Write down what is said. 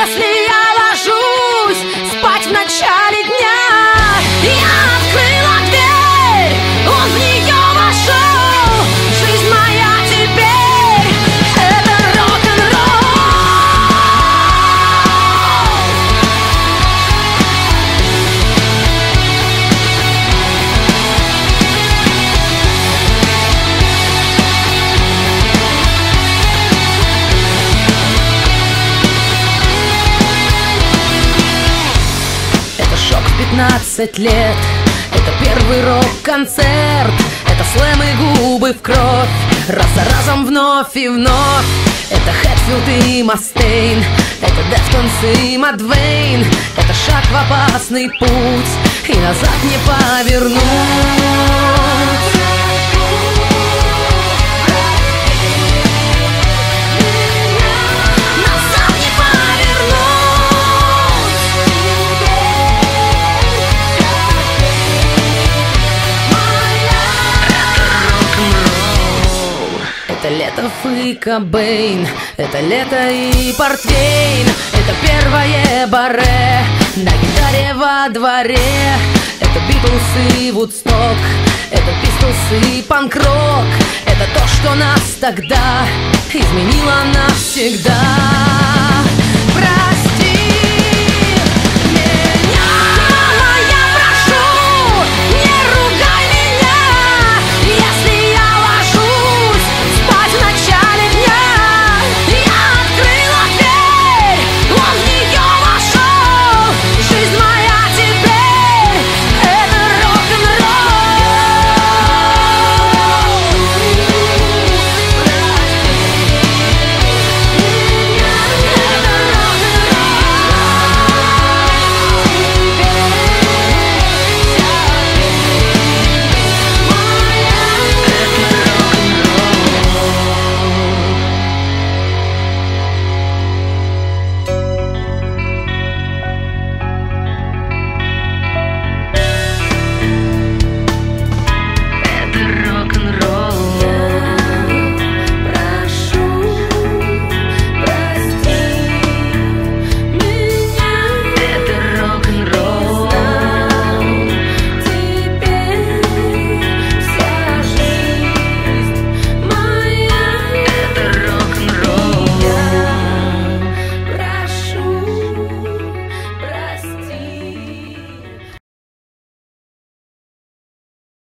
если я ложусь спать в начале дня, я открыла дверь, он в нее вошел. Жизнь моя теперь — это рок-н-ролл. Это шок в 15 лет, это первый рок-концерт, это слэм и губы в кровь, раз за разом вновь и вновь. Это Хэтфилд и Мастейн, это Дефтонс и Мадвейн, это шаг в опасный путь, и назад не повернуть. Назад не повернуть. Это лето и Кобейн, это лето и портвейн, это первое баре на гитаре во дворе. Это Битлз и Вудсток, это Пистолс и панк-рок, это то, что нас тогда изменило навсегда.